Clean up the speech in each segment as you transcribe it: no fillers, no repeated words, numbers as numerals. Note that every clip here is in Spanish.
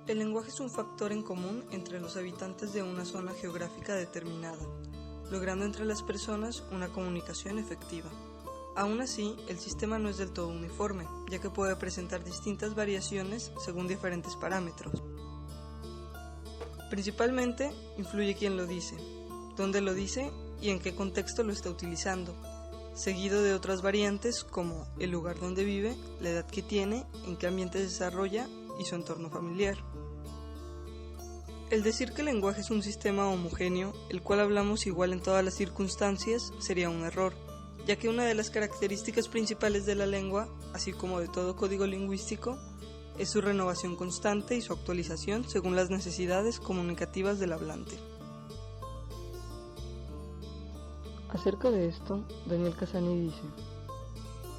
El lenguaje es un factor en común entre los habitantes de una zona geográfica determinada, logrando entre las personas una comunicación efectiva. Aún así, el sistema no es del todo uniforme, ya que puede presentar distintas variaciones según diferentes parámetros. Principalmente, influye quién lo dice, dónde lo dice y en qué contexto lo está utilizando, seguido de otras variantes como el lugar donde vive, la edad que tiene, en qué ambiente se desarrolla y su entorno familiar. El decir que el lenguaje es un sistema homogéneo, el cual hablamos igual en todas las circunstancias, sería un error, ya que una de las características principales de la lengua, así como de todo código lingüístico, es su renovación constante y su actualización según las necesidades comunicativas del hablante. Acerca de esto, Daniel Cassani dice: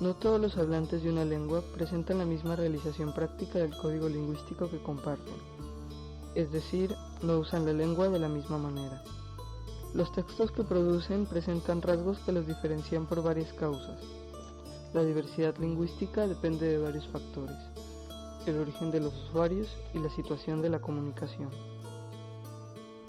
no todos los hablantes de una lengua presentan la misma realización práctica del código lingüístico que comparten, es decir, no usan la lengua de la misma manera. Los textos que producen presentan rasgos que los diferencian por varias causas. La diversidad lingüística depende de varios factores: el origen de los usuarios y la situación de la comunicación.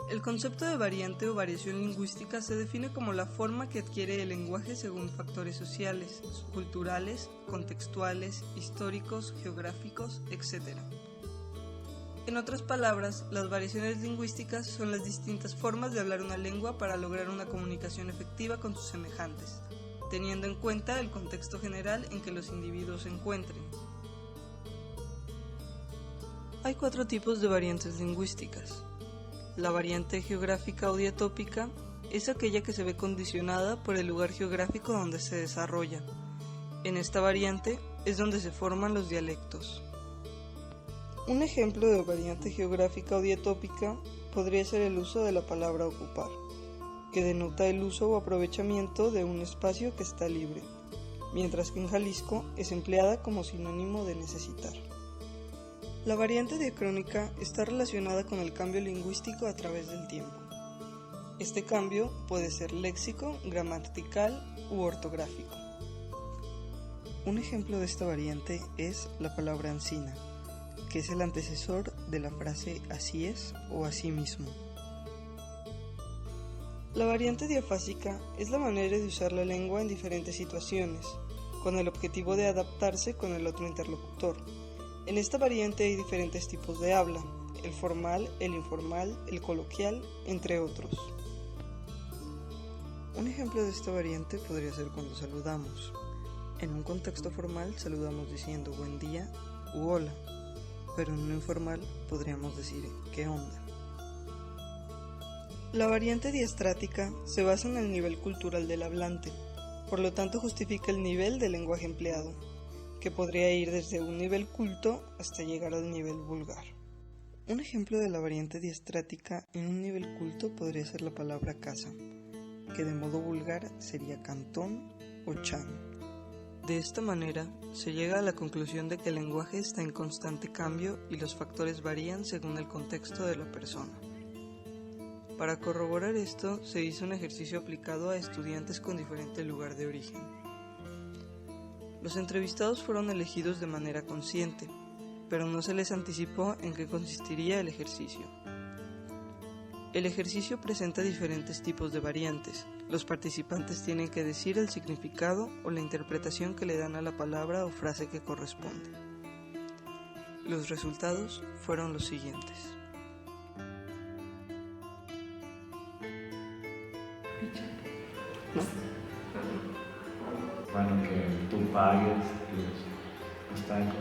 El concepto de variante o variación lingüística se define como la forma que adquiere el lenguaje según factores sociales, culturales, contextuales, históricos, geográficos, etc. En otras palabras, las variaciones lingüísticas son las distintas formas de hablar una lengua para lograr una comunicación efectiva con sus semejantes, teniendo en cuenta el contexto general en que los individuos se encuentren. Hay 4 tipos de variantes lingüísticas. La variante geográfica o diatópica es aquella que se ve condicionada por el lugar geográfico donde se desarrolla. En esta variante es donde se forman los dialectos. Un ejemplo de variante geográfica o diatópica podría ser el uso de la palabra ocupar, que denota el uso o aprovechamiento de un espacio que está libre, mientras que en Jalisco es empleada como sinónimo de necesitar. La variante diacrónica está relacionada con el cambio lingüístico a través del tiempo. Este cambio puede ser léxico, gramatical u ortográfico. Un ejemplo de esta variante es la palabra ansina, que es el antecesor de la frase así es o así mismo. La variante diafásica es la manera de usar la lengua en diferentes situaciones, con el objetivo de adaptarse con el otro interlocutor. En esta variante hay diferentes tipos de habla: el formal, el informal, el coloquial, entre otros. Un ejemplo de esta variante podría ser cuando saludamos. En un contexto formal saludamos diciendo buen día u hola, pero en un informal podríamos decir ¿qué onda? La variante diastrática se basa en el nivel cultural del hablante, por lo tanto justifica el nivel del lenguaje empleado, que podría ir desde un nivel culto hasta llegar al nivel vulgar. Un ejemplo de la variante diastrática en un nivel culto podría ser la palabra casa, que de modo vulgar sería cantón o chan. De esta manera, se llega a la conclusión de que el lenguaje está en constante cambio y los factores varían según el contexto de la persona. Para corroborar esto, se hizo un ejercicio aplicado a estudiantes con diferente lugar de origen. Los entrevistados fueron elegidos de manera consciente, pero no se les anticipó en qué consistiría el ejercicio. El ejercicio presenta diferentes tipos de variantes. Los participantes tienen que decir el significado o la interpretación que le dan a la palabra o frase que corresponde. Los resultados fueron los siguientes. Bueno, que tú pagues los tacos.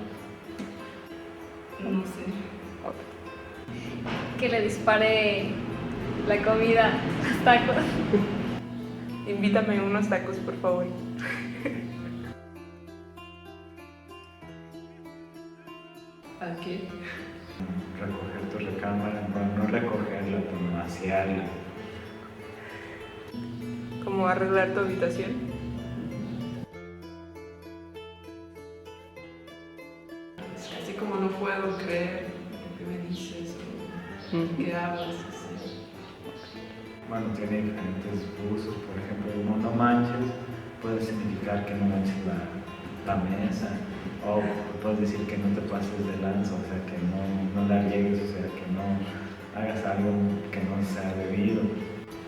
No sé. Que le dispare la comida, los tacos. Invítame unos tacos, por favor. ¿A qué? Recoger tu recámara, bueno, no recogerla, pero vaciarla. ¿Cómo arreglar tu habitación? Así como no puedo creer lo que me dices o que hablas. Bueno, tiene diferentes usos, por ejemplo, no manches puede significar que no manches la mesa, o puedes decir que no te pases de lanza, o sea, que no la riegues, o sea, que no hagas algo que no sea debido.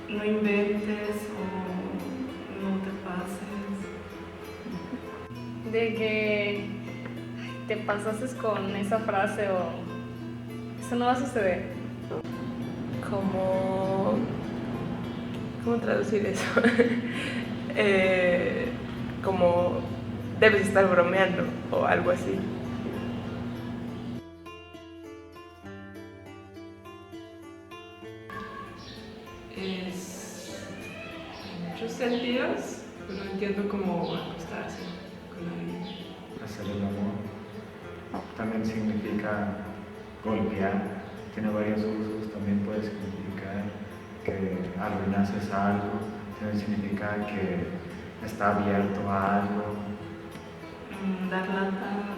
No inventes o no te pases. De que te pasases con esa frase o eso no va a suceder. ¿Cómo traducir eso? Como debes estar bromeando o algo así. Es en muchos sentidos, pero entiendo cómo acostarse con alguien. Hacer el amor también significa golpear, tiene varios usos, también puede significar que arruinases algo, también significa que está abierto a algo. Dar lata,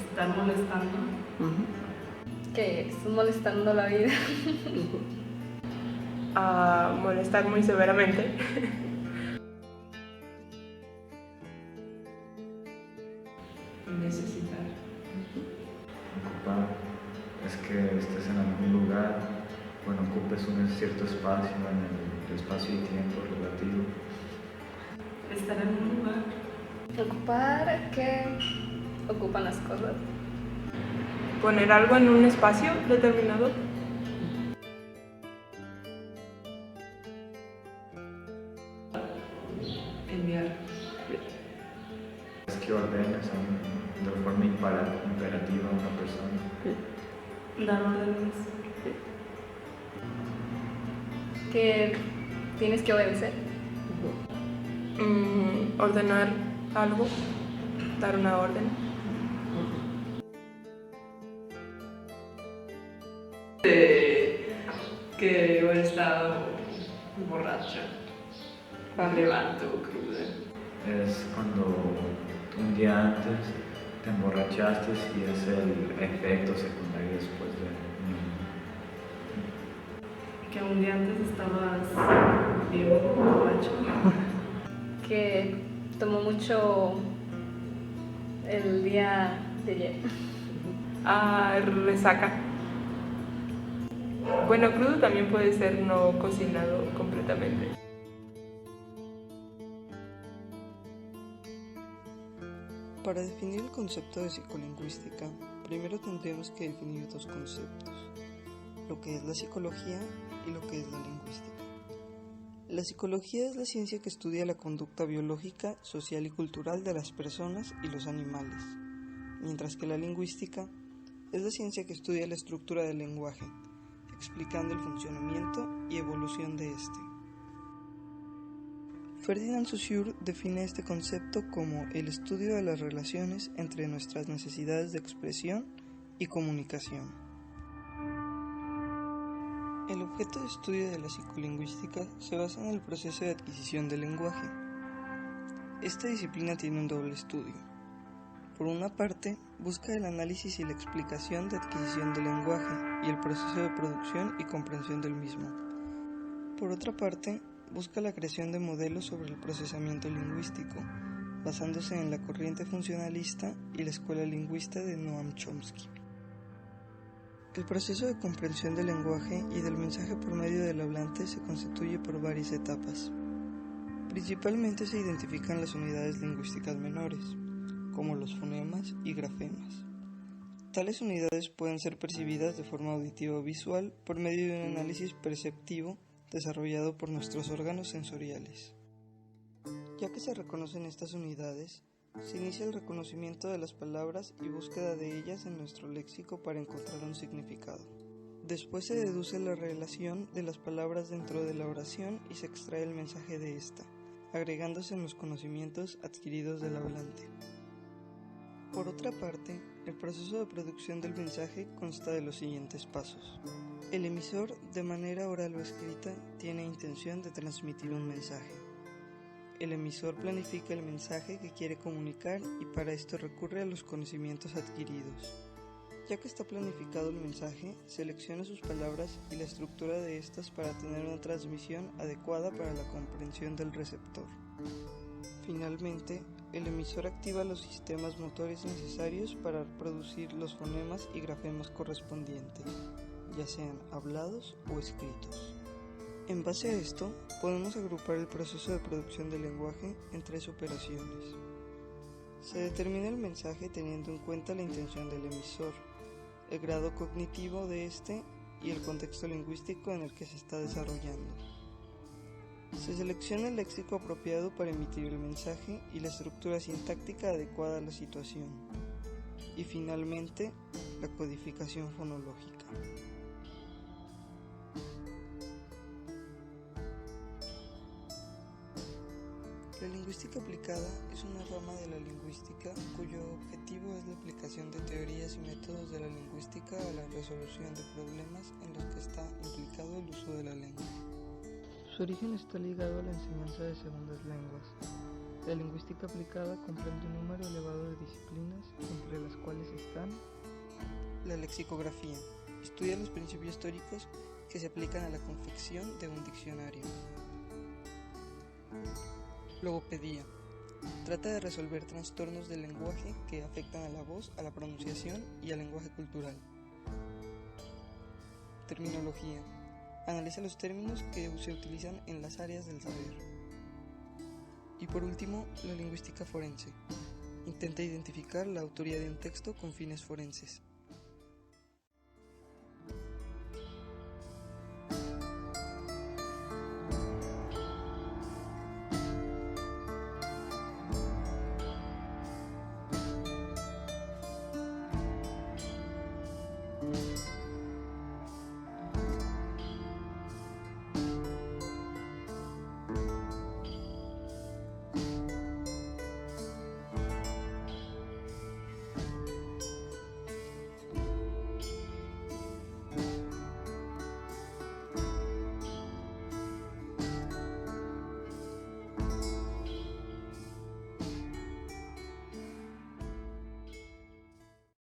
estar molestando. Que estás molestando la vida. A molestar muy severamente. Necesitar. Ocupar es que estés en algún lugar, bueno, ocupes un cierto espacio en el espacio y tiempo relativo. Estar en un lugar. Ocupar, ¿qué ocupan las cosas? Poner algo en un espacio determinado. Enviar. Es que ordenes de forma imperativa a una persona. Dar órdenes. Que tienes que obedecer. Ordenar algo. Dar una orden. Que he estado borracha. Me levanto cruda. Es cuando un día antes te emborrachaste y es el efecto secundario después de... Que un día antes estabas bien borracho. Que tomó mucho el día de ayer. Resaca. Bueno, crudo también puede ser no cocinado completamente. Para definir el concepto de psicolingüística, primero tendríamos que definir dos conceptos, lo que es la psicología y lo que es la lingüística. La psicología es la ciencia que estudia la conducta biológica, social y cultural de las personas y los animales, mientras que la lingüística es la ciencia que estudia la estructura del lenguaje, explicando el funcionamiento y evolución de este. Ferdinand Saussure define este concepto como el estudio de las relaciones entre nuestras necesidades de expresión y comunicación. El objeto de estudio de la psicolingüística se basa en el proceso de adquisición del lenguaje. Esta disciplina tiene un doble estudio. Por una parte, busca el análisis y la explicación de adquisición del lenguaje y el proceso de producción y comprensión del mismo. Por otra parte, busca la creación de modelos sobre el procesamiento lingüístico, basándose en la corriente funcionalista y la escuela lingüista de Noam Chomsky. El proceso de comprensión del lenguaje y del mensaje por medio del hablante se constituye por varias etapas. Principalmente se identifican las unidades lingüísticas menores, como los fonemas y grafemas. Tales unidades pueden ser percibidas de forma auditiva o visual por medio de un análisis perceptivo desarrollado por nuestros órganos sensoriales. Ya que se reconocen estas unidades, se inicia el reconocimiento de las palabras y búsqueda de ellas en nuestro léxico para encontrar un significado. Después se deduce la relación de las palabras dentro de la oración y se extrae el mensaje de esta, agregándose en los conocimientos adquiridos del hablante. Por otra parte, el proceso de producción del mensaje consta de los siguientes pasos. El emisor, de manera oral o escrita, tiene intención de transmitir un mensaje. El emisor planifica el mensaje que quiere comunicar y para esto recurre a los conocimientos adquiridos. Ya que está planificado el mensaje, selecciona sus palabras y la estructura de estas para tener una transmisión adecuada para la comprensión del receptor. Finalmente, el emisor activa los sistemas motores necesarios para producir los fonemas y grafemas correspondientes, ya sean hablados o escritos. En base a esto, podemos agrupar el proceso de producción del lenguaje en 3 operaciones. Se determina el mensaje teniendo en cuenta la intención del emisor, el grado cognitivo de este y el contexto lingüístico en el que se está desarrollando. Se selecciona el léxico apropiado para emitir el mensaje y la estructura sintáctica adecuada a la situación. Y finalmente, la codificación fonológica. La lingüística aplicada es una rama de la lingüística cuyo objetivo es la aplicación de teorías y métodos de la lingüística a la resolución de problemas en los que está implicado el uso de la lengua. Su origen está ligado a la enseñanza de segundas lenguas. La lingüística aplicada comprende un número elevado de disciplinas, entre las cuales están la lexicografía. Estudia los principios teóricos que se aplican a la confección de un diccionario. Logopedía. Trata de resolver trastornos del lenguaje que afectan a la voz, a la pronunciación y al lenguaje cultural. Terminología. Analiza los términos que se utilizan en las áreas del saber. Y por último, la lingüística forense. Intenta identificar la autoría de un texto con fines forenses.